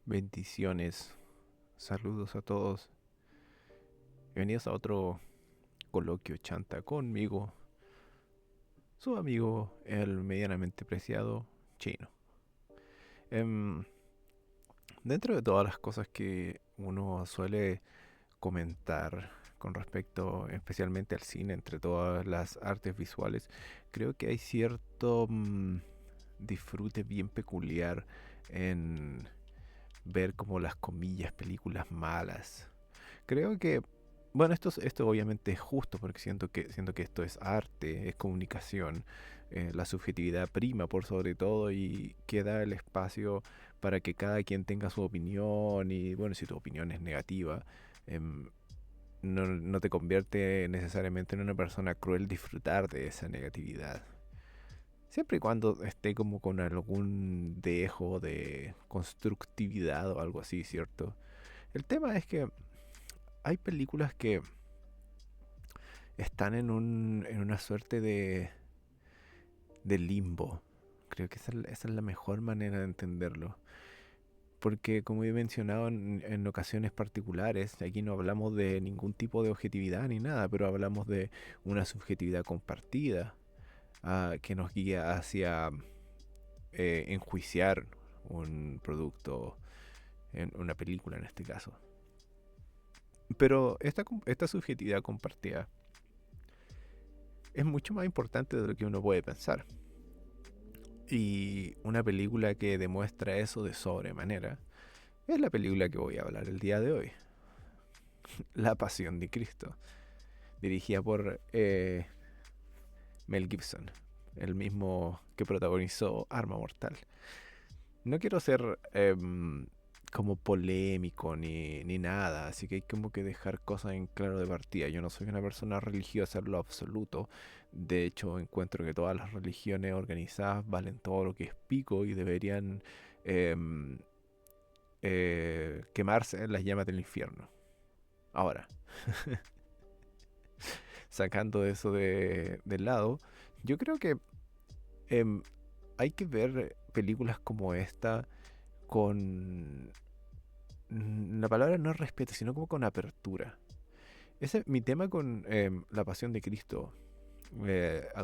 Bendiciones, saludos a todos. Bienvenidos a otro coloquio chanta conmigo, su amigo, el medianamente preciado Chino. Em, Dentro de todas las cosas que uno suele comentar con respecto especialmente al cine, entre todas las artes visuales, creo que hay cierto disfrute bien peculiar en ver como las comillas películas malas. Creo que, bueno, esto obviamente es justo porque siento que esto es arte, es comunicación, la subjetividad prima por sobre todo y queda el espacio para que cada quien tenga su opinión y bueno, si tu opinión es negativa, em, no te convierte necesariamente en una persona cruel disfrutar de esa negatividad. Siempre y cuando esté como con algún dejo de constructividad o algo así, ¿cierto? El tema es que hay películas que están en una suerte de limbo. Creo que esa es la mejor manera de entenderlo. Porque como he mencionado en ocasiones particulares, aquí no hablamos de ningún tipo de objetividad ni nada, pero hablamos de una subjetividad compartida que nos guía hacia enjuiciar un producto, en una película en este caso. Pero esta subjetividad compartida es mucho más importante de lo que uno puede pensar. Y una película que demuestra eso de sobremanera es la película que voy a hablar el día de hoy, La Pasión de Cristo, dirigida por Mel Gibson, el mismo que protagonizó Arma Mortal. No quiero ser como polémico ni nada, así que hay como que dejar cosas en claro de partida. Yo no soy una persona religiosa en lo absoluto. De hecho, encuentro que todas las religiones organizadas valen todo lo que es pico y deberían em, quemarse en las llamas del infierno. Ahora, sacando eso del lado, yo creo que em, hay que ver películas como esta con la palabra no es respeto, sino como con apertura. Ese, mi tema con La Pasión de Cristo,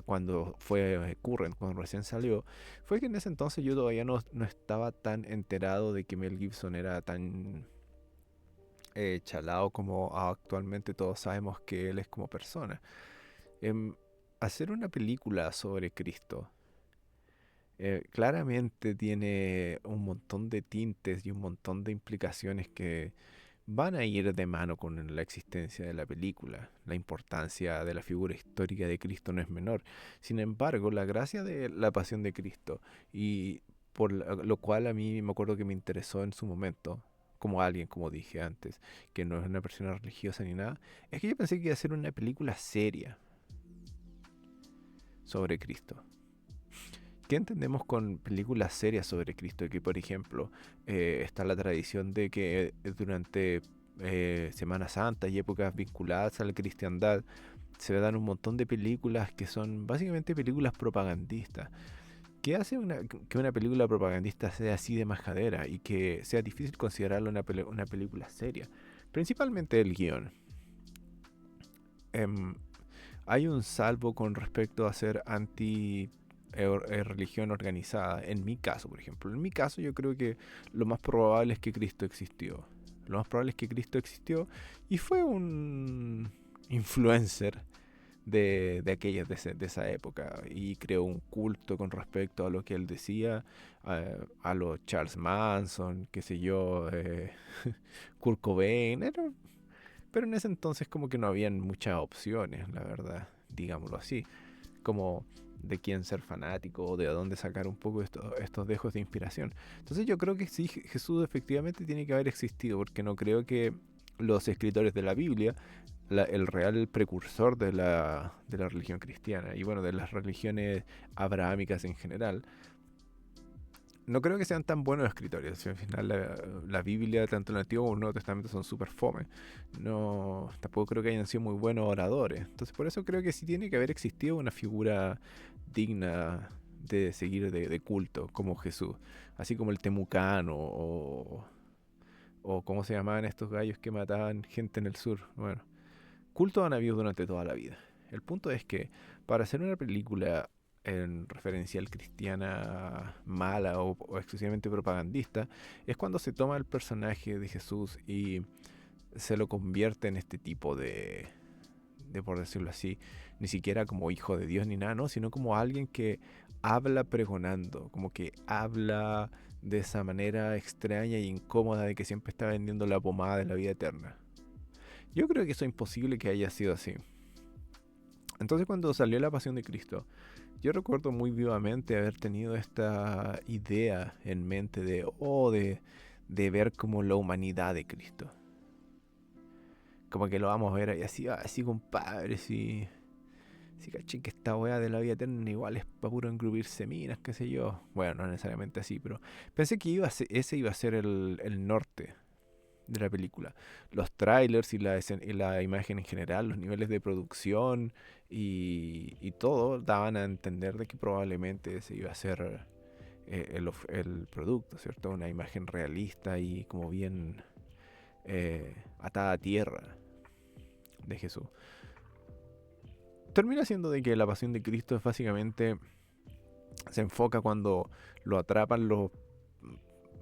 cuando fue Current, cuando recién salió, fue que en ese entonces yo todavía no estaba tan enterado de que Mel Gibson era tan chalado como actualmente todos sabemos que él es como persona. Em, Hacer una película sobre Cristo claramente tiene un montón de tintes y un montón de implicaciones que van a ir de mano con la existencia de la película. La importancia de la figura histórica de Cristo no es menor. Sin embargo, la gracia de la pasión de Cristo y por lo cual a mí me acuerdo que me interesó en su momento, como alguien, como dije antes, que no es una persona religiosa ni nada, es que yo pensé que iba a ser una película seria sobre Cristo. ¿Qué entendemos con películas serias sobre Cristo? Que, por ejemplo, está la tradición de que durante Semana Santa y épocas vinculadas a la cristiandad se dan un montón de películas que son básicamente películas propagandistas. ¿Qué hace que una película propagandista sea así de majadera y que sea difícil considerarla una película seria? Principalmente el guión. Em, Hay un salvo con respecto a ser anti religión organizada. En mi caso, por ejemplo. En mi caso yo creo que lo más probable es que Cristo existió. Lo más probable es que Cristo existió y fue un influencer de esa época y creó un culto con respecto a lo que él decía, a los Charles Manson, qué sé yo, Kurt Cobain, pero en ese entonces como que no habían muchas opciones, la verdad, digámoslo así, como de quién ser fanático o de dónde sacar un poco estos dejos de inspiración. Entonces yo creo que sí, Jesús efectivamente tiene que haber existido, porque no creo que los escritores de la Biblia, el real precursor de la religión cristiana y bueno, de las religiones abrahámicas en general, no creo que sean tan buenos escritores. Si al final la Biblia, tanto el Antiguo como el Nuevo Testamento, son súper fome. No, tampoco creo que hayan sido muy buenos oradores. Entonces por eso creo que sí tiene que haber existido una figura digna de seguir de culto, como Jesús. Así como el Temucano o O cómo se llamaban estos gallos que mataban gente en el sur. Bueno, cultos han habido durante toda la vida. El punto es que para hacer una película en referencial cristiana mala o exclusivamente propagandista, es cuando se toma el personaje de Jesús y se lo convierte en este tipo de, por decirlo así, ni siquiera como hijo de Dios ni nada, ¿no? Sino como alguien que habla pregonando, como que habla de esa manera extraña y incómoda de que siempre está vendiendo la pomada de la vida eterna. Yo creo que eso es imposible que haya sido así. Entonces cuando salió La Pasión de Cristo, yo recuerdo muy vivamente haber tenido esta idea en mente de ver como la humanidad de Cristo. Como que lo vamos a ver ahí así, así compadre, sí. Sí, caché que esta weá de la vida eterna igual es para puro engrubirse minas, qué sé yo. Bueno, no necesariamente así, pero pensé que ese iba a ser el norte de la película. Los trailers y la imagen en general, los niveles de producción y todo daban a entender de que probablemente ese iba a ser el producto, ¿cierto? Una imagen realista y como bien atada a tierra de Jesús. Termina siendo de que la pasión de Cristo es básicamente se enfoca cuando lo atrapan los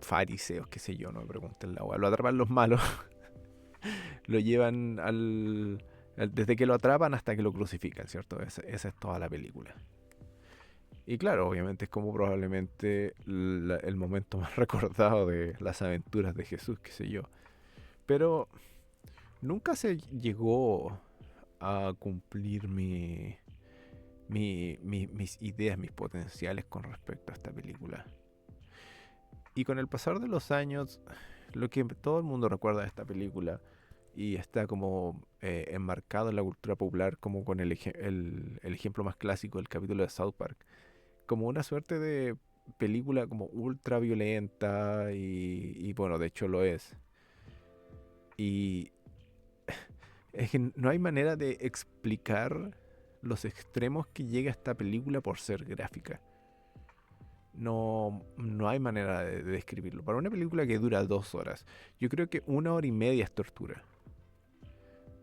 fariseos, qué sé yo, no me pregunten la weá, lo atrapan los malos, lo llevan desde que lo atrapan hasta que lo crucifican, ¿cierto? Esa es toda la película. Y claro, obviamente es como probablemente el momento más recordado de las aventuras de Jesús, qué sé yo. Pero nunca se llegó a cumplir mis ideas, mis potenciales con respecto a esta película. Y con el pasar de los años, lo que todo el mundo recuerda de esta película y está como enmarcado en la cultura popular como con el ejemplo más clásico del capítulo de South Park, como una suerte de película como ultra violenta y bueno, de hecho lo es. Y es que no hay manera de explicar los extremos que llega esta película por ser gráfica. No hay manera de describirlo. Para una película que dura 2 horas, yo creo que 1 hora y media es tortura.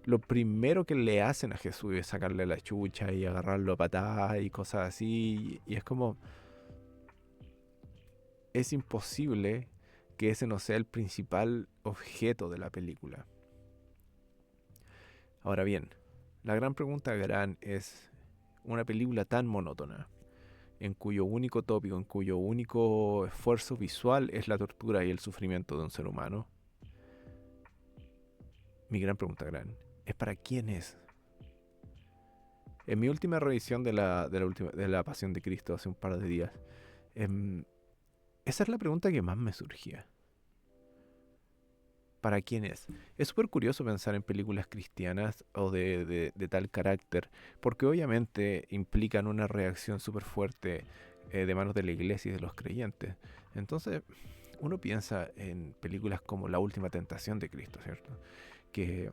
Lo primero que le hacen a Jesús es sacarle la chucha y agarrarlo a patadas y cosas así. Y es como, es imposible que ese no sea el principal objeto de la película. Ahora bien, la gran pregunta gran es, una película tan monótona, en cuyo único tópico, en cuyo único esfuerzo visual es la tortura y el sufrimiento de un ser humano, mi gran pregunta gran es ¿para quién es? En mi última revisión de la Pasión de Cristo hace un par de días, em, esa es la pregunta que más me surgía. ¿Para quién es? Es súper curioso pensar en películas cristianas o de tal carácter, porque obviamente implican una reacción súper fuerte de manos de la iglesia y de los creyentes. Entonces, uno piensa en películas como La Última Tentación de Cristo, ¿cierto? Que,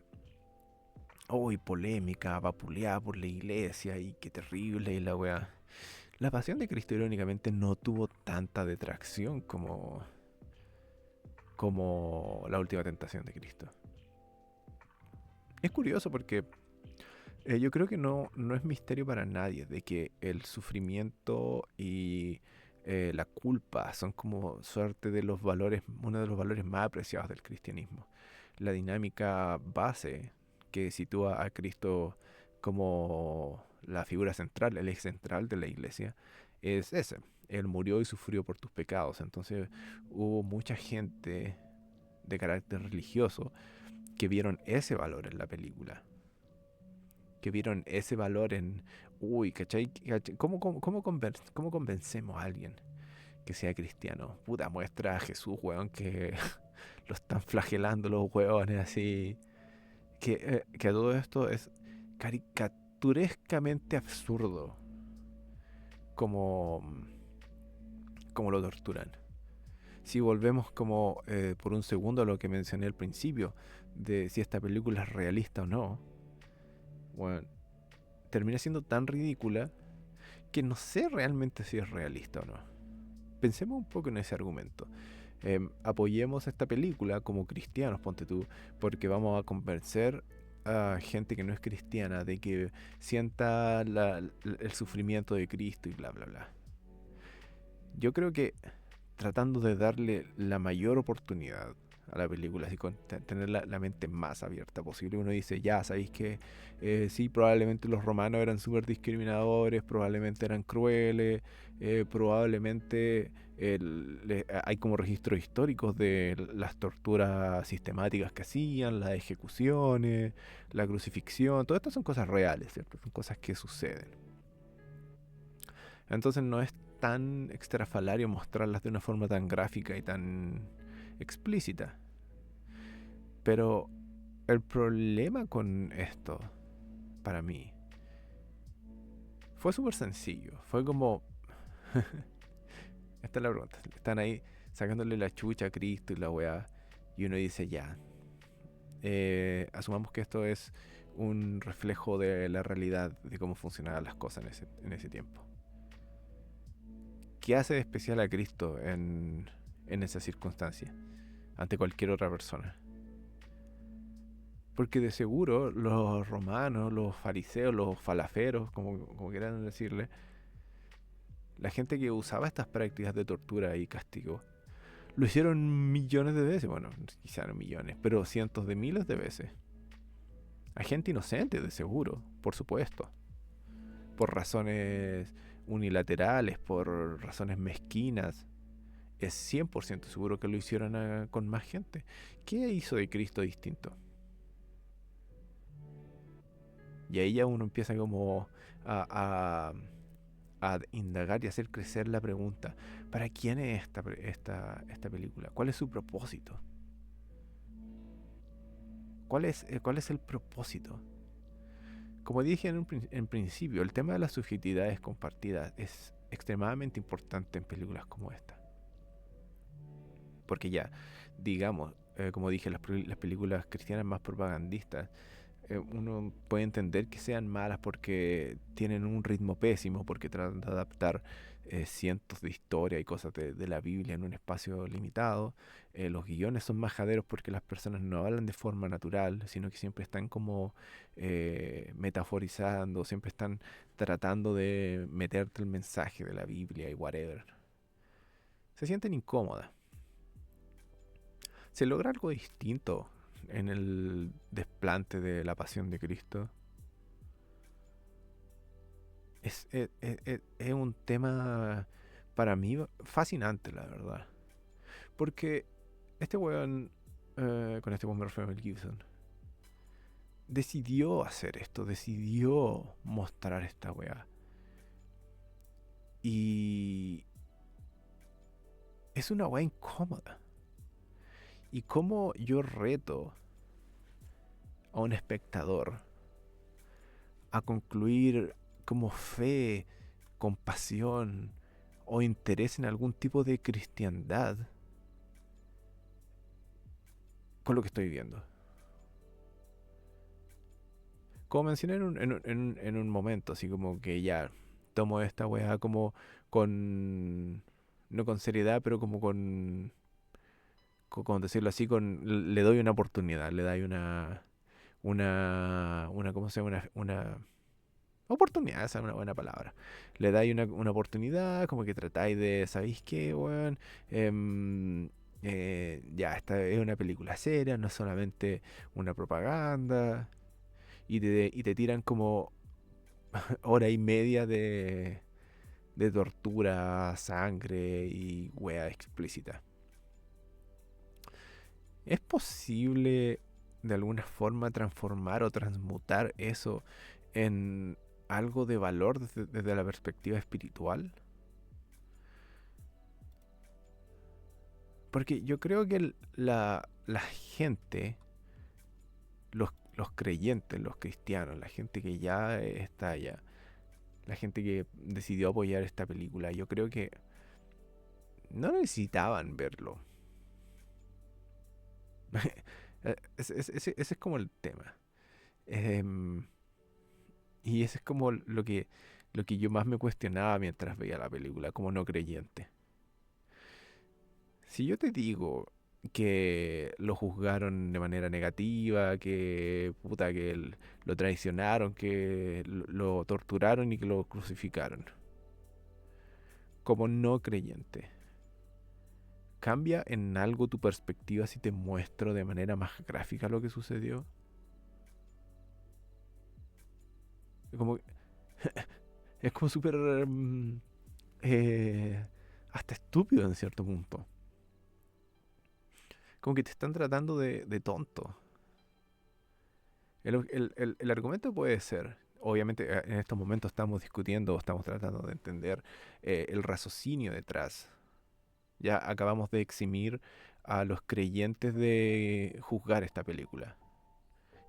uy, polémica, vapuleada por la iglesia y qué terrible y la weá. La Pasión de Cristo, irónicamente, no tuvo tanta detracción como La Última Tentación de Cristo. Es curioso porque yo creo que no es misterio para nadie de que el sufrimiento y la culpa son como suerte de los valores, uno de los valores más apreciados del cristianismo. La dinámica base que sitúa a Cristo como la figura central, el eje central de la iglesia, es ese. Él murió y sufrió por tus pecados. Entonces hubo mucha gente de carácter religioso que vieron ese valor en la película, que vieron ese valor en, uy, ¿cachai? ¿Cómo convencemos a alguien que sea cristiano? Puta, muestra a Jesús, weón, que lo están flagelando los weones así. Que todo esto es caricaturescamente absurdo como, como lo torturan. Si volvemos como por un segundo a lo que mencioné al principio, de si esta película es realista o no, bueno, termina siendo tan ridícula que no sé realmente si es realista o no. Pensemos un poco en ese argumento. Apoyemos esta película como cristianos, ponte tú, porque vamos a convencer a gente que no es cristiana de que sienta el sufrimiento de Cristo y bla, bla, bla. Yo creo que tratando de darle la mayor oportunidad a la película, así con tener la mente más abierta posible. Uno dice, ya, sabéis que sí, probablemente los romanos eran súper discriminadores, probablemente eran crueles, probablemente hay como registros históricos de las torturas sistemáticas que hacían, las ejecuciones, la crucifixión, todas estas son cosas reales, ¿cierto? Son cosas que suceden. Entonces no es tan extrafalario mostrarlas de una forma tan gráfica y tan explícita. Pero el problema con esto, para mí, fue súper sencillo. Fue como... Esta es la pregunta. Están ahí sacándole la chucha a Cristo y la weá. Y uno dice, ya, asumamos que esto es un reflejo de la realidad, de cómo funcionaban las cosas en ese tiempo. ¿Qué hace de especial a Cristo en esa circunstancia ante cualquier otra persona? Porque de seguro los romanos, los fariseos, los falaferos, como quieran decirle, la gente que usaba estas prácticas de tortura y castigo, lo hicieron millones de veces. Bueno, quizá no millones, pero cientos de miles de veces. A gente inocente, de seguro, por supuesto. Por razones unilaterales, por razones mezquinas. Es 100% seguro que lo hicieron con más gente. ¿Qué hizo de Cristo distinto? Y ahí ya uno empieza como a indagar y hacer crecer la pregunta. ¿Para quién es esta película? ¿Cuál es su propósito? ¿Cuál es el propósito? Como dije en principio, el tema de las subjetividades compartidas es extremadamente importante en películas como esta. Porque ya, digamos, como dije, las películas cristianas más propagandistas, uno puede entender que sean malas porque tienen un ritmo pésimo, porque tratan de adaptar cientos de historias y cosas de la Biblia en un espacio limitado. Los guiones son majaderos porque las personas no hablan de forma natural, sino que siempre están como metaforizando, siempre están tratando de meterte el mensaje de la Biblia y whatever. Se sienten incómodas. Se logra algo distinto en el desplante de la pasión de Cristo. Es un tema para mí fascinante, la verdad. Porque este weón, con este weón me refiero a Mel Gibson, decidió hacer esto, decidió mostrar esta weá. Y es una weá incómoda. Y cómo yo reto a un espectador a concluir como fe, compasión o interés en algún tipo de cristiandad con lo que estoy viendo. Como mencioné en un momento, así como que ya tomo esta weá como con... No con seriedad, pero como con decirlo así, le doy una oportunidad, le doy ¿cómo se llama? Una oportunidad, esa es una buena palabra. Le dais una oportunidad, como que tratáis de, ¿sabéis qué, weón? Ya, esta es una película seria, no es solamente una propaganda. Y te tiran como hora y media de tortura, sangre y wea explícita. ¿Es posible de alguna forma transformar o transmutar eso en algo de valor desde la perspectiva espiritual? Porque yo creo que la gente, los creyentes, los cristianos, la gente que ya está allá, la gente que decidió apoyar esta película, yo creo que no necesitaban verlo. Ese es como el tema. Em, y ese es como lo que yo más me cuestionaba mientras veía la película, como no creyente. Si yo te digo que lo juzgaron de manera negativa, que puta, lo traicionaron, que lo torturaron y que lo crucificaron, como no creyente, ¿cambia en algo tu perspectiva si te muestro de manera más gráfica lo que sucedió? Como, es como súper eh, hasta estúpido en cierto punto. Como que te están tratando de tonto. El argumento puede ser, obviamente en estos momentos estamos discutiendo, estamos tratando de entender el raciocinio detrás. Ya acabamos de eximir a los creyentes de juzgar esta película.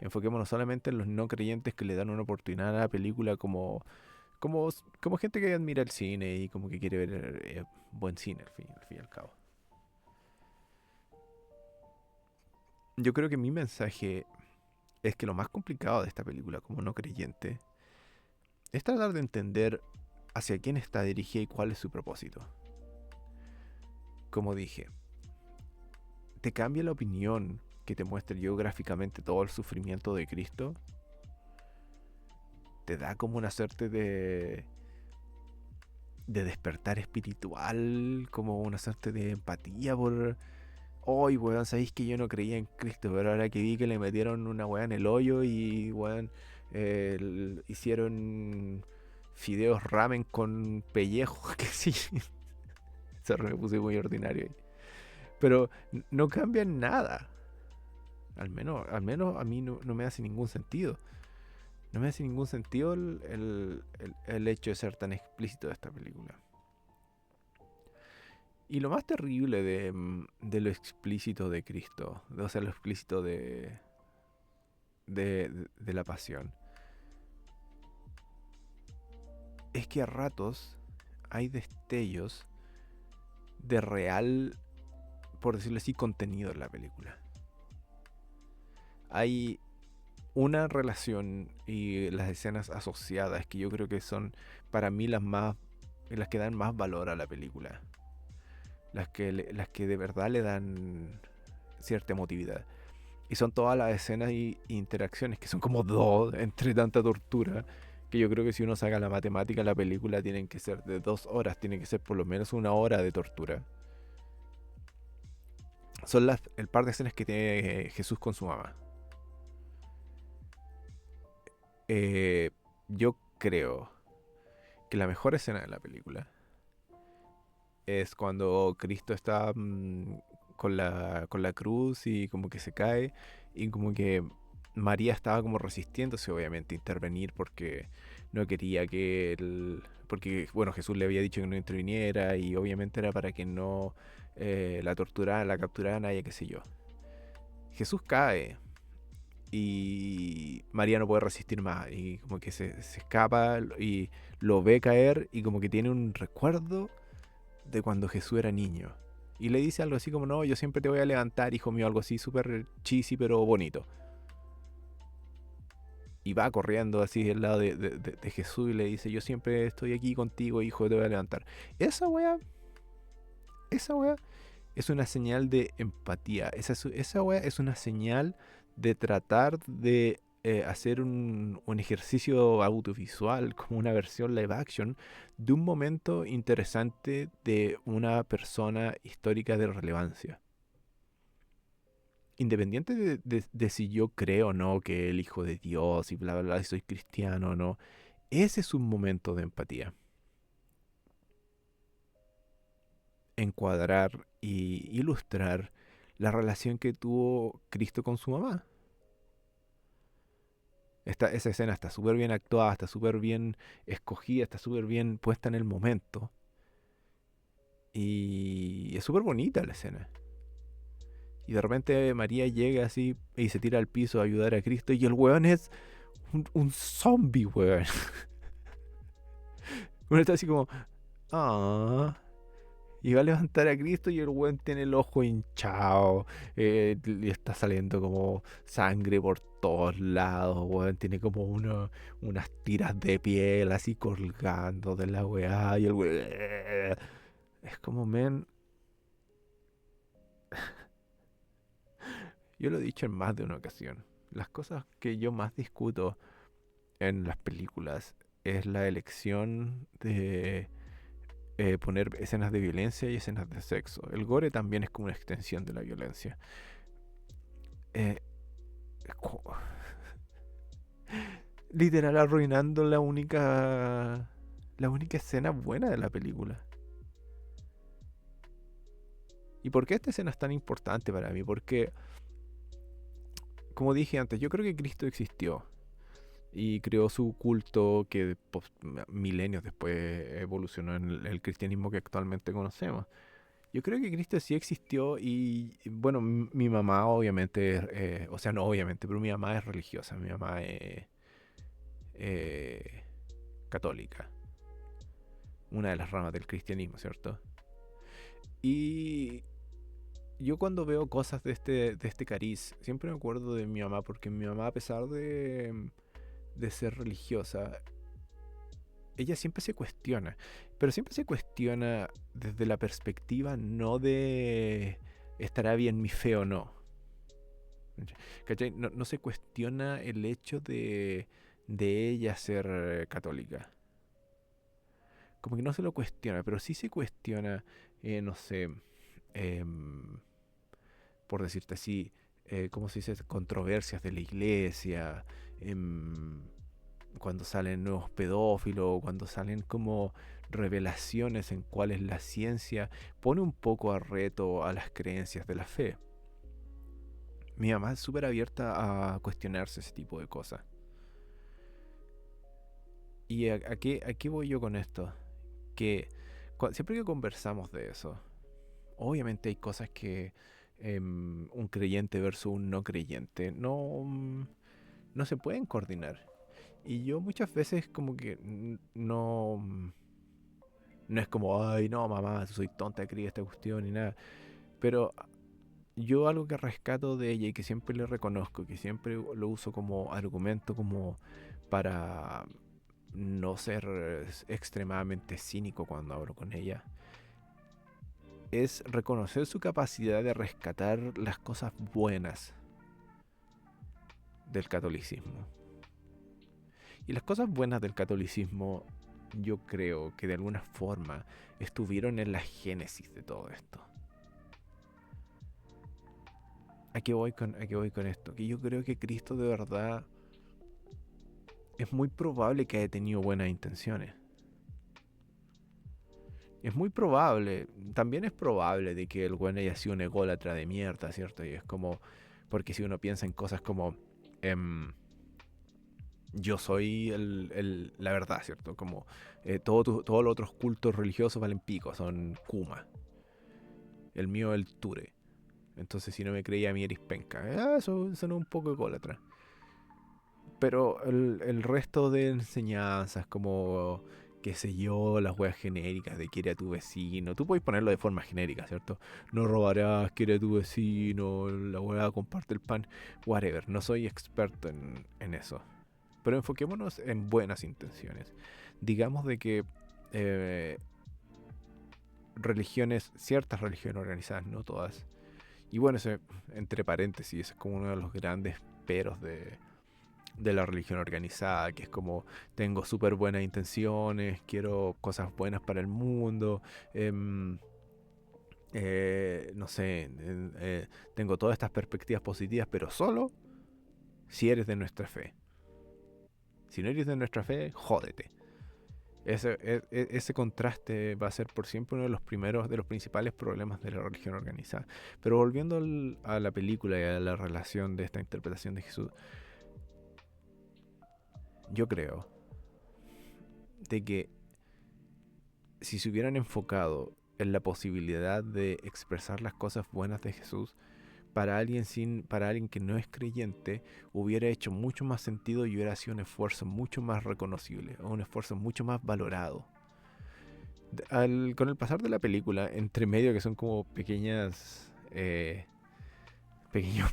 Enfoquémonos solamente en los no creyentes que le dan una oportunidad a la película como gente que admira el cine y como que quiere ver buen cine al fin y al cabo. Yo creo que mi mensaje es que lo más complicado de esta película como no creyente es tratar de entender hacia quién está dirigida y cuál es su propósito. Como dije, ¿te cambia la opinión que te muestre geográficamente todo el sufrimiento de Cristo? ¿Te da como una suerte de despertar espiritual, como una suerte de empatía por... Hoy, weón, sabéis que yo no creía en Cristo, pero ahora que vi que le metieron una weá en el hoyo y, weón, hicieron fideos ramen con pellejo, que sí, se me puse muy ordinario ahí. Pero no cambia nada. Al menos a mí no me hace ningún sentido. No me hace ningún sentido el hecho de ser tan explícito de esta película. Y lo más terrible de lo explícito de Cristo, o sea, lo explícito de la pasión, es que a ratos hay destellos de real, por decirlo así, contenido en la película. Hay una relación y las escenas asociadas que yo creo que son para mí las que dan más valor a la película, las que de verdad le dan cierta emotividad. Y son todas las escenas y interacciones, que son como dos entre tanta tortura, que yo creo que si uno saca la matemática, la película tienen que ser de 2 horas, tiene que ser por lo menos 1 hora de tortura. Son el par de escenas que tiene Jesús con su mamá. Yo creo que la mejor escena de la película es cuando Cristo está con la cruz y como que se cae y como que María estaba como resistiéndose obviamente a intervenir porque no quería porque bueno, Jesús le había dicho que no interviniera y obviamente era para que no la torturaran, la capturaran y qué sé yo. Jesús cae y María no puede resistir más y como que se escapa y lo ve caer y como que tiene un recuerdo de cuando Jesús era niño. Y le dice algo así como, no, yo siempre te voy a levantar, hijo mío, algo así súper cheesy pero bonito. Y va corriendo así al lado de Jesús y le dice, yo siempre estoy aquí contigo, hijo, te voy a levantar. Esa wea es una señal de empatía. Esa wea es una señal de tratar de hacer un ejercicio audiovisual, como una versión live action, de un momento interesante de una persona histórica de relevancia. Independiente de si yo creo o no que el Hijo de Dios y bla, bla, bla, si soy cristiano o no, ese es un momento de empatía. Encuadrar y ilustrar la relación que tuvo Cristo con su mamá. Esa escena está súper bien actuada, está súper bien escogida, está súper bien puesta en el momento. Y es súper bonita la escena. Y de repente María llega así y se tira al piso a ayudar a Cristo. Y el weón es un zombie, weón. Uno está así como, ah. Y va a levantar a Cristo y el weón tiene el ojo hinchado. Y está saliendo como sangre por todos lados, weón. Tiene como unas tiras de piel así colgando de la weá. Y el weón... Es como, men... Yo lo he dicho en más de una ocasión. Las cosas que yo más discuto en las películas es la elección de poner escenas de violencia y escenas de sexo. El gore también es como una extensión de la violencia. Eh, Literal arruinando la única escena buena de la película. ¿Y por qué esta escena es tan importante para mí? Porque, como dije antes, yo creo que Cristo existió y creó su culto que milenios después evolucionó en el cristianismo que actualmente conocemos. Yo creo que Cristo sí existió y, bueno, mi mamá obviamente, o sea, no obviamente, pero mi mamá es religiosa, mi mamá es eh, católica, una de las ramas del cristianismo, ¿cierto? Y yo cuando veo cosas de este cariz, siempre me acuerdo de mi mamá, porque mi mamá, a pesar de ser religiosa, ella siempre se cuestiona, pero siempre se cuestiona desde la perspectiva no de estará bien mi fe o no. ¿Cachai? No, no se cuestiona el hecho de ella ser católica. Como que no se lo cuestiona, pero sí se cuestiona, no sé, em, por decirte así, ¿cómo se dice? Controversias de la iglesia, cuando salen nuevos pedófilos, cuando salen como revelaciones en cuales la ciencia pone un poco a reto a las creencias de la fe. Mi mamá es súper abierta a cuestionarse ese tipo de cosas. ¿Y a qué voy yo con esto? Que siempre que conversamos de eso, obviamente hay cosas que un creyente versus un no creyente no se pueden coordinar. Y yo muchas veces como que no es como, ay, no, mamá, soy tonta, crié esta cuestión ni nada. Pero yo algo que rescato de ella y que siempre le reconozco, que siempre lo uso como argumento, como para no ser extremadamente cínico cuando hablo con ella, es reconocer su capacidad de rescatar las cosas buenas del catolicismo. Y las cosas buenas del catolicismo, yo creo que de alguna forma estuvieron en la génesis de todo esto. ¿A qué voy con esto? Que yo creo que Cristo de verdad es muy probable que haya tenido buenas intenciones. Es muy probable, también es probable de que el güey haya sido un ególatra de mierda, ¿cierto? Y es como, porque si uno piensa en cosas como, em, yo soy la verdad, ¿cierto? Como todos los otros cultos religiosos valen pico, son Kuma. El mío es el Ture. Entonces si no me creía a mí eres penca. Eso no es un poco ególatra. Pero el resto de enseñanzas, como, qué sé yo, las weas genéricas de quiere a tu vecino, tú puedes ponerlo de forma genérica, ¿cierto? No robarás, quiere a tu vecino, la wea comparte el pan, whatever. No soy experto en eso. Pero enfoquémonos en buenas intenciones. Digamos de que eh, ciertas religiones organizadas, no todas. Y bueno, entre paréntesis, es como uno de los grandes peros de la religión organizada, que es como tengo súper buenas intenciones, quiero cosas buenas para el mundo, no sé, tengo todas estas perspectivas positivas, pero solo si eres de nuestra fe. Si no eres de nuestra fe, jódete. Ese contraste va a ser por siempre uno de los principales problemas de la religión organizada. Pero volviendo a la película y a la relación de esta interpretación de Jesús, yo creo de que si se hubieran enfocado en la posibilidad de expresar las cosas buenas de Jesús, para alguien que no es creyente, hubiera hecho mucho más sentido y hubiera sido un esfuerzo mucho más reconocible, o un esfuerzo mucho más valorado. Con el pasar de la película, entre medio que son como pequeños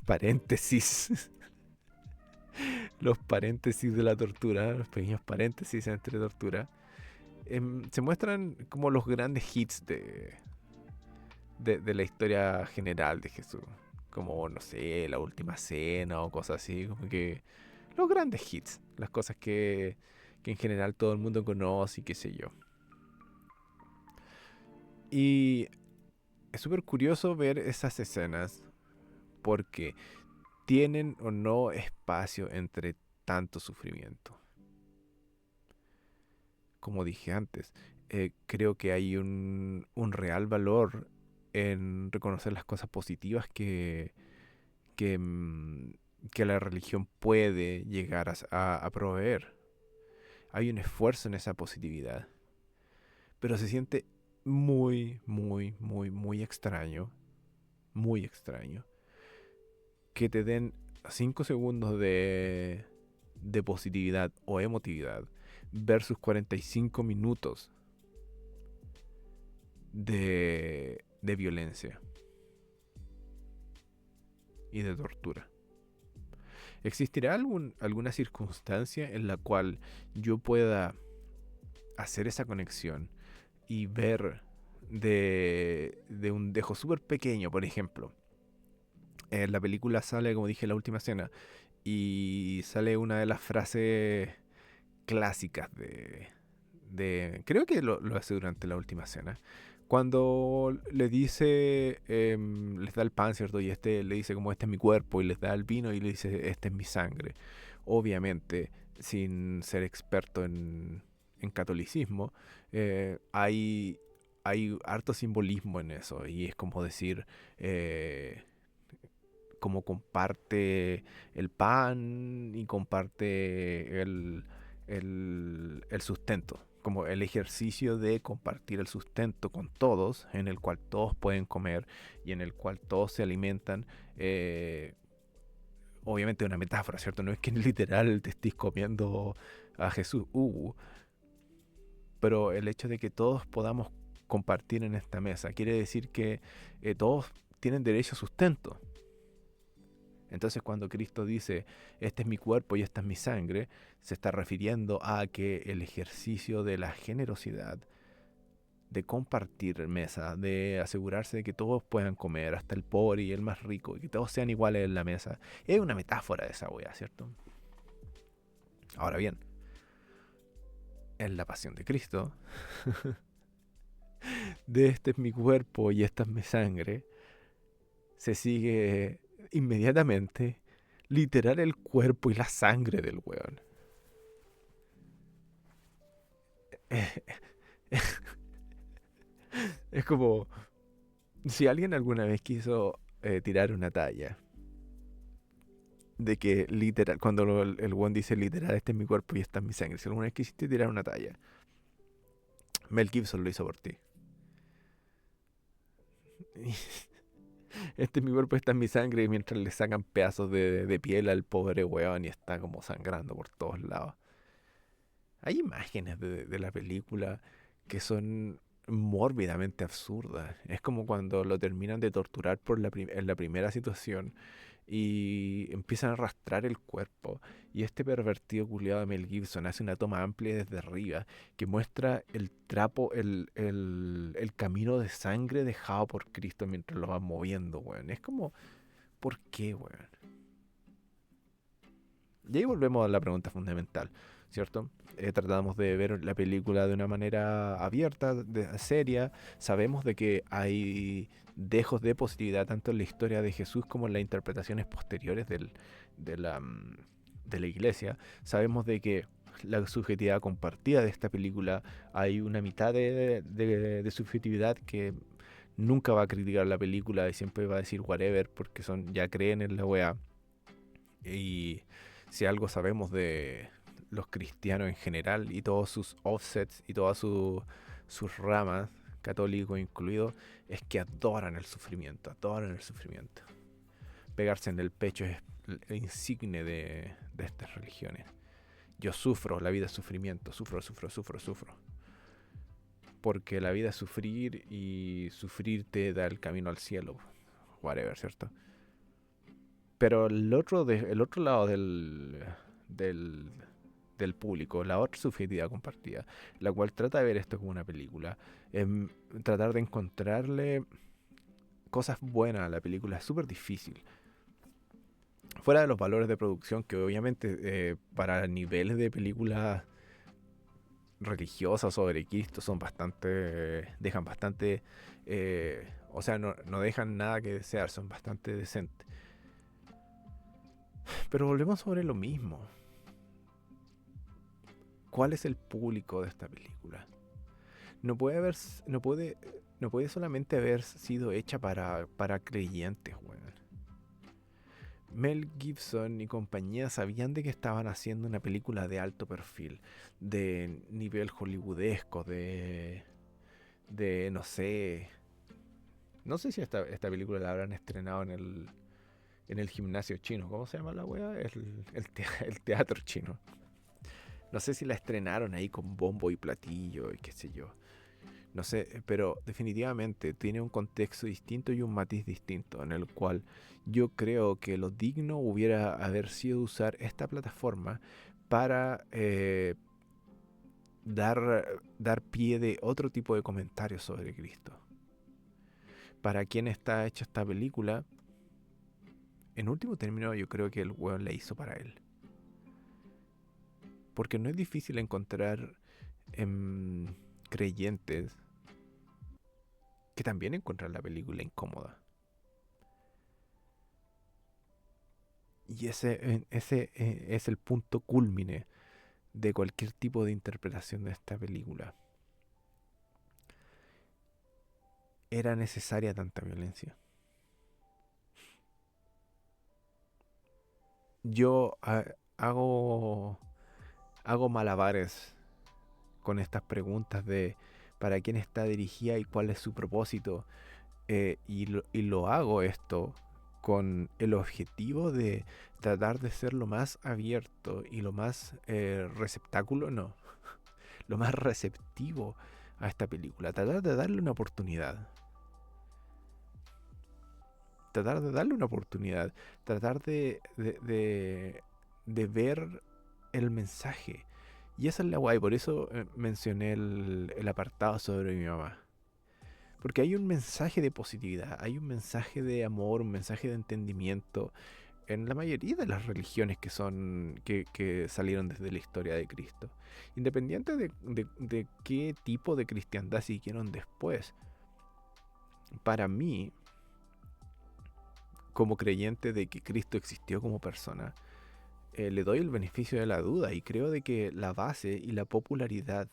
paréntesis, los paréntesis de la tortura, los pequeños paréntesis entre tortura, se muestran como los grandes hits de la historia general de Jesús. como, no sé, La Última Cena o cosas así, como que los grandes hits, las cosas que en general todo el mundo conoce y qué sé yo. Y es súper curioso ver esas escenas porque tienen o no espacio entre tanto sufrimiento. Como dije antes, creo que hay un real valor en reconocer las cosas positivas que, mm, que la religión puede llegar a proveer. Hay un esfuerzo en esa positividad, pero se siente muy, muy, muy, muy extraño, que te den 5 segundos de positividad o emotividad versus 45 minutos de violencia y de tortura. ¿Existirá alguna circunstancia en la cual yo pueda hacer esa conexión y ver de un dejo súper pequeño, por ejemplo? En la película sale, como dije, La Última Cena y sale una de las frases clásicas creo que lo hace durante La Última Cena. Cuando le dice, les da el pan, ¿cierto? Y este le dice como este es mi cuerpo y les da el vino y le dice este es mi sangre. Obviamente, sin ser experto en catolicismo, hay harto simbolismo en eso y es como decir, como comparte el pan y comparte el sustento, como el ejercicio de compartir el sustento con todos, en el cual todos pueden comer y en el cual todos se alimentan. Obviamente una metáfora, ¿cierto? No es que en literal te estés comiendo a Jesús, pero el hecho de que todos podamos compartir en esta mesa quiere decir que todos tienen derecho a sustento. Entonces cuando Cristo dice, este es mi cuerpo y esta es mi sangre, se está refiriendo a que el ejercicio de la generosidad, de compartir mesa, de asegurarse de que todos puedan comer, hasta el pobre y el más rico, y que todos sean iguales en la mesa, es una metáfora de esa wea, ¿cierto? Ahora bien, en la pasión de Cristo, de este es mi cuerpo y esta es mi sangre, se sigue inmediatamente literal el cuerpo y la sangre del weón. Es como si alguien alguna vez quiso tirar una talla de que literal, cuando el one dice literal, este es mi cuerpo y esta es mi sangre. Si alguna vez quisiste tirar una talla, Mel Gibson lo hizo por ti. Este es mi cuerpo, esta es mi sangre, y mientras le sacan pedazos de piel al pobre weón y está como sangrando por todos lados. Hay imágenes de la película que son mórbidamente absurdas. Es como cuando lo terminan de torturar en la primera situación y empiezan a arrastrar el cuerpo. Y este pervertido culiado de Mel Gibson hace una toma amplia desde arriba que muestra el trapo, el camino de sangre dejado por Cristo mientras lo van moviendo, weón. Es como, ¿por qué, weón? Y ahí volvemos a la pregunta fundamental, ¿cierto? Tratamos de ver la película de una manera abierta, seria. Sabemos de que hay dejos de positividad tanto en la historia de Jesús como en las interpretaciones posteriores de, la, de la iglesia. Sabemos de que la subjetividad compartida de esta película, hay una mitad de subjetividad que nunca va a criticar la película y siempre va a decir whatever porque ya creen en la wea. Y si algo sabemos de los cristianos en general y todos sus offsets y todas sus ramas, católico incluido, es que adoran el sufrimiento, adoran el sufrimiento. Pegarse en el pecho es el insigne de estas religiones. Yo sufro, la vida es sufrimiento, sufro, sufro, sufro, sufro. Porque la vida es sufrir y sufrir te da el camino al cielo. Whatever, ¿cierto? Pero el otro lado del, del público, la otra subjetividad compartida, la cual trata de ver esto como una película, tratar de encontrarle cosas buenas a la película es súper difícil. Fuera de los valores de producción, que obviamente para niveles de películas religiosas sobre Cristo son bastante, dejan bastante, o sea, no dejan nada que desear, son bastante decentes. Pero volvemos sobre lo mismo. ¿Cuál es el público de esta película? No puede haber, no puede solamente haber sido hecha para creyentes, weón. Mel Gibson y compañía sabían de que estaban haciendo una película de alto perfil, de nivel hollywoodesco, de no sé si esta película la habrán estrenado en el gimnasio chino. ¿Cómo se llama la wea? El teatro chino. No sé si la estrenaron ahí con bombo y platillo y qué sé yo. No sé, pero definitivamente tiene un contexto distinto y un matiz distinto, en el cual yo creo que lo digno hubiera haber sido usar esta plataforma para dar pie de otro tipo de comentarios sobre Cristo. Para quien está hecha esta película, en último término yo creo que el weón la hizo para él. Porque no es difícil encontrar creyentes que también encuentran la película incómoda. Y ese es el punto cúlmine de cualquier tipo de interpretación de esta película. ¿Era necesaria tanta violencia? Yo hago, hago malabares con estas preguntas de para quién está dirigida y cuál es su propósito. Y lo hago esto con el objetivo de tratar de ser lo más abierto y lo más receptáculo, no, lo más receptivo a esta película. Tratar de darle una oportunidad. Tratar de darle una oportunidad. Tratar de ver el mensaje. Y esa es la guay, por eso mencioné el apartado sobre mi mamá. Porque hay un mensaje de positividad, hay un mensaje de amor, un mensaje de entendimiento en la mayoría de las religiones que salieron desde la historia de Cristo. Independiente de qué tipo de cristiandad siguieron después. Para mí, como creyente de que Cristo existió como persona, le doy el beneficio de la duda y creo de que la base y la popularidad,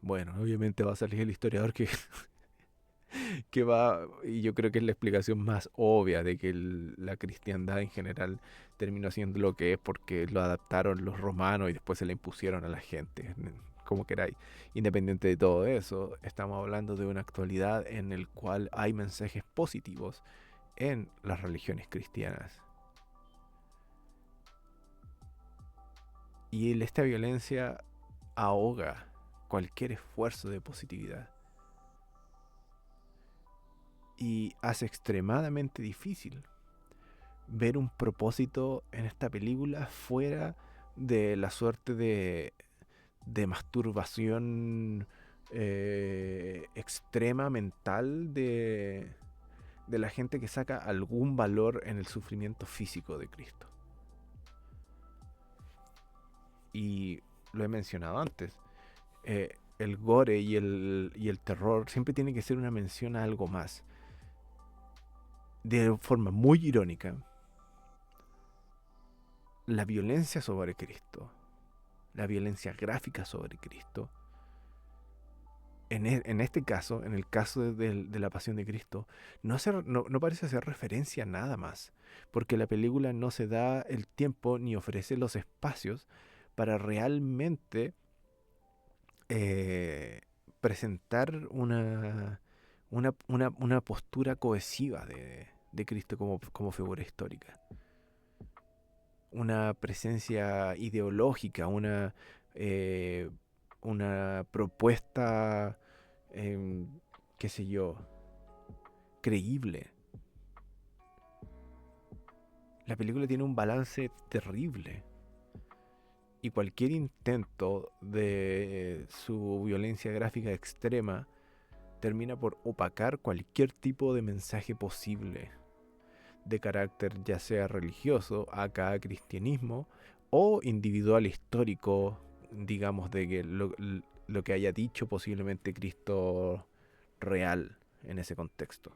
bueno, obviamente va a salir el historiador que va, y yo creo que es la explicación más obvia de que la cristiandad en general terminó siendo lo que es porque lo adaptaron los romanos y después se la impusieron a la gente, como queráis. Independiente de todo eso, estamos hablando de una actualidad en el cual hay mensajes positivos en las religiones cristianas. Y esta violencia ahoga cualquier esfuerzo de positividad. Y hace extremadamente difícil ver un propósito en esta película fuera de la suerte de masturbación extrema mental de la gente que saca algún valor en el sufrimiento físico de Cristo. Y lo he mencionado antes, el gore y el terror siempre tiene que ser una mención a algo más. De forma muy irónica, la violencia sobre Cristo, la violencia gráfica sobre Cristo, en este caso, en el caso de la Pasión de Cristo, no parece hacer referencia a nada más, porque la película no se da el tiempo ni ofrece los espacios para realmente eh, presentar una postura cohesiva de Cristo como figura histórica. Una presencia ideológica, eh, una propuesta, eh, qué sé yo, creíble. La película tiene un balance terrible y cualquier intento de su violencia gráfica extrema termina por opacar cualquier tipo de mensaje posible de carácter ya sea religioso, acá cristianismo, o individual histórico, digamos, de que lo que haya dicho posiblemente Cristo real en ese contexto.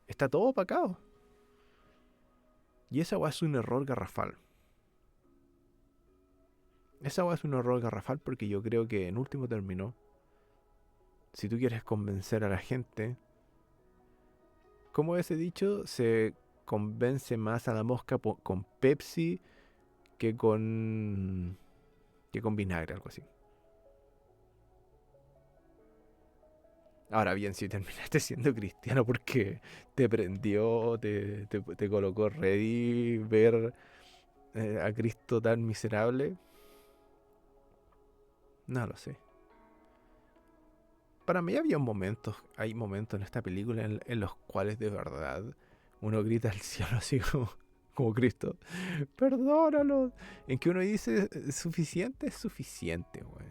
Está todo opacado. Y esa weá es un error garrafal. Esa weá es un error garrafal porque yo creo que en último término, si tú quieres convencer a la gente, como ese dicho, se convence más a la mosca con Pepsi que con vinagre, algo así. Ahora bien, si terminaste siendo cristiano porque te prendió, te colocó ready ver a Cristo tan miserable, no lo sé. Para mí hay momentos en esta película en los cuales de verdad uno grita al cielo así como Cristo, perdónalo. En que uno dice, suficiente es suficiente, güey.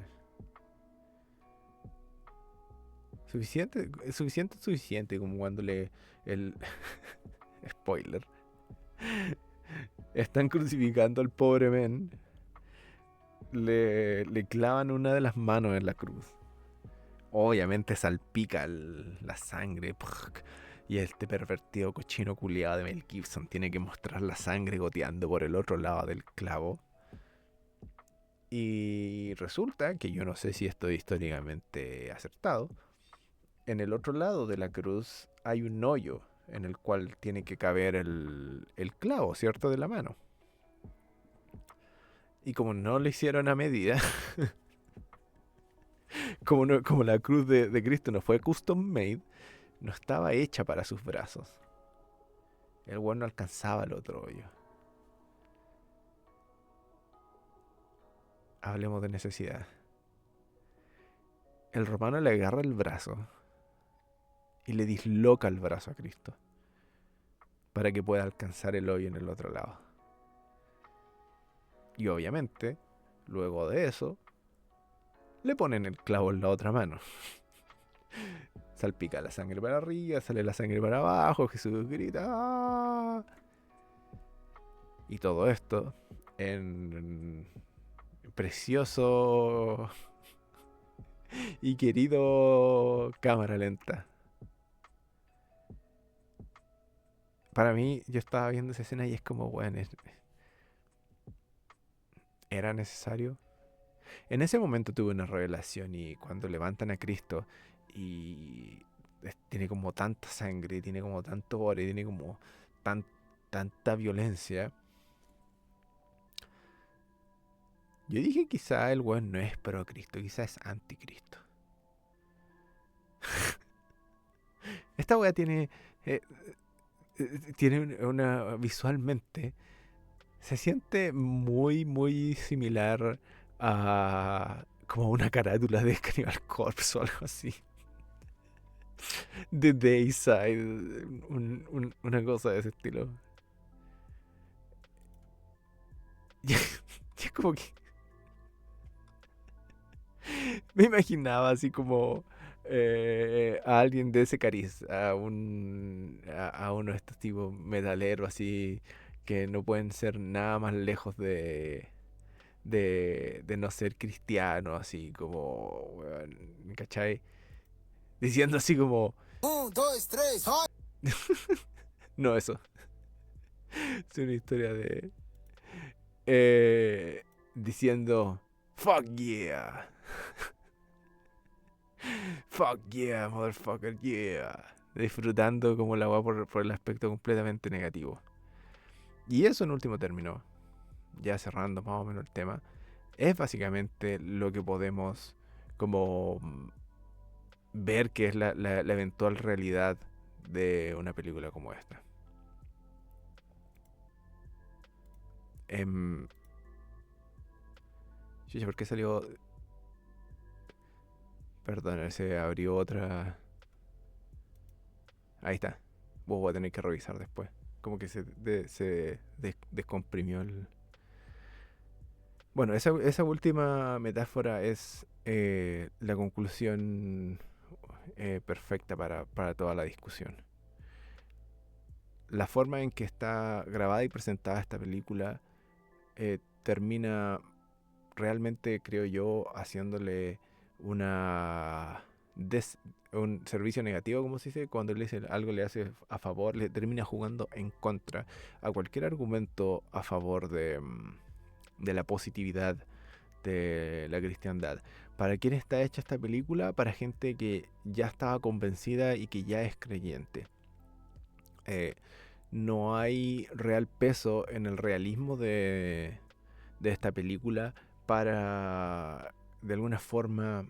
Suficiente es suficiente, como cuando el spoiler, están crucificando al pobre men, le clavan una de las manos en la cruz. Obviamente salpica la sangre. Y este pervertido cochino culiado de Mel Gibson tiene que mostrar la sangre goteando por el otro lado del clavo. Y resulta que yo no sé si estoy históricamente acertado. En el otro lado de la cruz hay un hoyo en el cual tiene que caber el clavo, ¿cierto? De la mano. Y como no lo hicieron a medida, como la cruz de Cristo no fue custom made, no estaba hecha para sus brazos. El weón no alcanzaba el otro hoyo. Hablemos de necesidad. El romano le agarra el brazo y le disloca el brazo a Cristo para que pueda alcanzar el hoyo en el otro lado. Y obviamente, luego de eso, le ponen el clavo en la otra mano. Salpica la sangre para arriba, sale la sangre para abajo, Jesús grita. ¡Ah! Y todo esto en precioso y querido cámara lenta. Para mí, yo estaba viendo esa escena y es como, bueno, ¿era necesario? En ese momento tuve una revelación y cuando levantan a Cristo y tiene como tanta sangre, tiene como tanto gore, tiene como tanta violencia. Yo dije quizá el weón no es pro Cristo, quizá es anticristo. Esta weá eh, tiene visualmente se siente muy, muy similar a como una carátula de Cannibal Corpse o algo así. De Dayside, una cosa de ese estilo. Y es como que me imaginaba así como a alguien de ese cariz, a uno de estos tipos metaleros así que no pueden ser nada más lejos de no ser cristiano, así como, weón, ¿cachai? Diciendo así como, 1, 2, 3, no, eso, es una historia diciendo, fuck yeah, fuck yeah, motherfucker, yeah. Disfrutando como la va por el aspecto completamente negativo. Y eso en último término, ya cerrando más o menos el tema, es básicamente lo que podemos como ver que es la eventual realidad de una película como esta. Chicha, ¿por qué salió? Perdón, se abrió otra. Ahí está. Vos voy a tener que revisar después. Como que se descomprimió el. Bueno, esa última metáfora es la conclusión perfecta para toda la discusión. La forma en que está grabada y presentada esta película termina realmente, creo yo, haciéndole una un servicio negativo, como se dice, cuando le dice algo le hace a favor, le termina jugando en contra a cualquier argumento a favor de la positividad de la cristiandad. ¿Para quién está hecha esta película? Para gente que ya estaba convencida y que ya es creyente. No hay real peso en el realismo de esta película para de alguna forma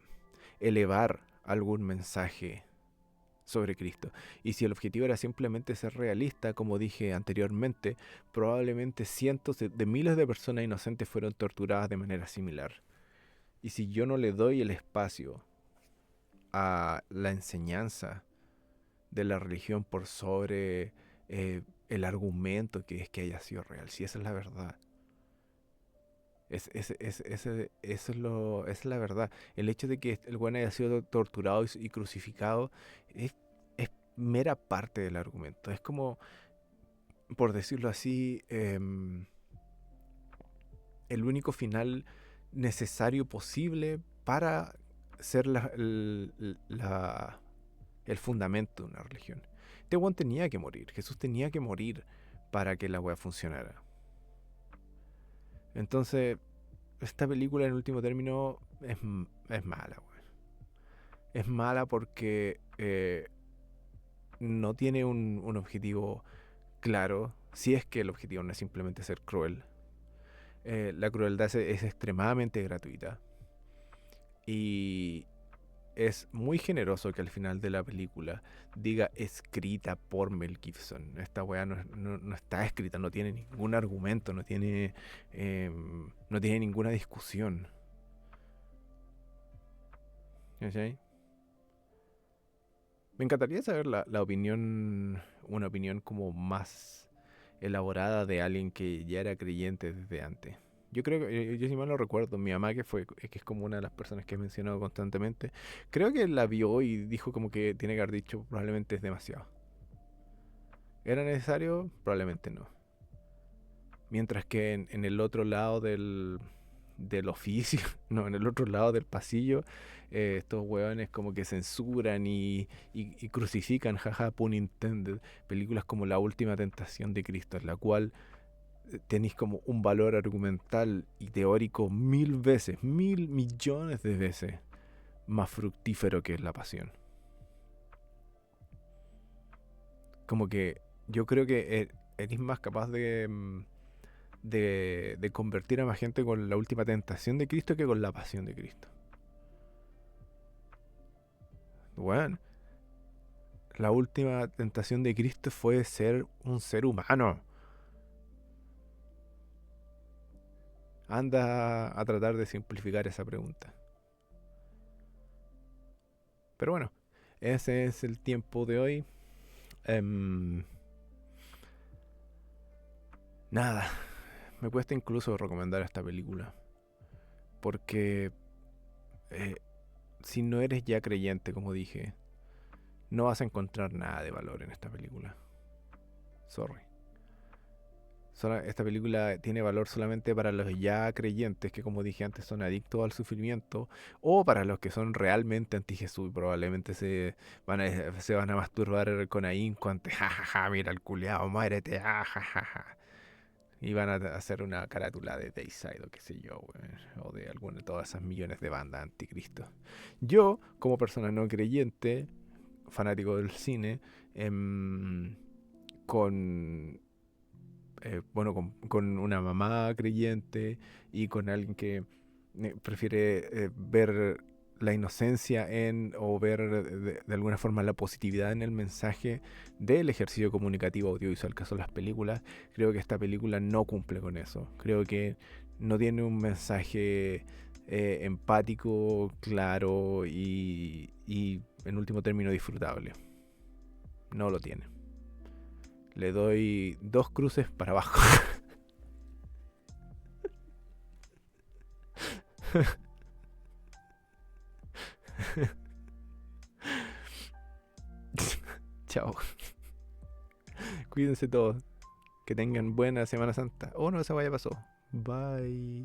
elevar algún mensaje sobre Cristo. Y si el objetivo era simplemente ser realista, como dije anteriormente, probablemente cientos de miles de personas inocentes fueron torturadas de manera similar. Y si yo no le doy el espacio a la enseñanza de la religión por sobre el argumento que es que haya sido real, si esa es la verdad, eso es la verdad. El hecho de que el güey haya sido torturado y crucificado es mera parte del argumento. Es como, por decirlo así, el único final necesario posible para ser el fundamento de una religión. Este güey tenía que morir. Jesús tenía que morir para que la wea funcionara. Entonces, esta película en último término es mala, güey. Es mala porque no tiene un objetivo claro. Si es que el objetivo no es simplemente ser cruel. La crueldad es extremadamente gratuita. Y es muy generoso que al final de la película diga escrita por Mel Gibson. Esta weá no está escrita, no tiene ningún argumento, no tiene ninguna discusión. ¿Sí? Me encantaría saber la opinión, una opinión como más elaborada de alguien que ya era creyente desde antes. Yo creo que, yo si mal no recuerdo, mi mamá que es como una de las personas que he mencionado constantemente, creo que la vio y dijo como que tiene que haber dicho probablemente es demasiado. ¿Era necesario? Probablemente no. Mientras que en el otro lado del oficio, no, en el otro lado del pasillo, estos hueones como que censuran y crucifican, jaja, pun intended, películas como La Última Tentación de Cristo, en la cual tenéis como un valor argumental y teórico 1000 veces, 1000 millones de veces más fructífero que es La Pasión. Como que yo creo que eres más capaz de convertir a más gente con La Última Tentación de Cristo que con La Pasión de Cristo. Bueno, la última tentación de Cristo fue ser un ser humano. Anda a tratar de simplificar esa pregunta. Pero bueno, ese es el tiempo de hoy. Nada, me cuesta incluso recomendar esta película. Porque eh, si no eres ya creyente, como dije, no vas a encontrar nada de valor en esta película. Sorry. Esta película tiene valor solamente para los ya creyentes que, como dije antes, son adictos al sufrimiento, o para los que son realmente anti-Jesús y probablemente se van a masturbar con ahínco ante, jajaja, mira el culiao, muérete, jajaja. Y van a hacer una carátula de Dayside o qué sé yo, o de alguna de todas esas millones de bandas anticristo. Yo, como persona no creyente, fanático del cine, con bueno, con una mamá creyente y con alguien que prefiere ver la inocencia o ver de alguna forma la positividad en el mensaje del ejercicio comunicativo audiovisual que son las películas. Creo que esta película no cumple con eso. Creo que no tiene un mensaje empático, claro y en último término disfrutable. No lo tiene. Le doy 2 cruces para abajo. Chao. Cuídense todos. Que tengan buena Semana Santa. Oh, no, esa ya pasó. Bye.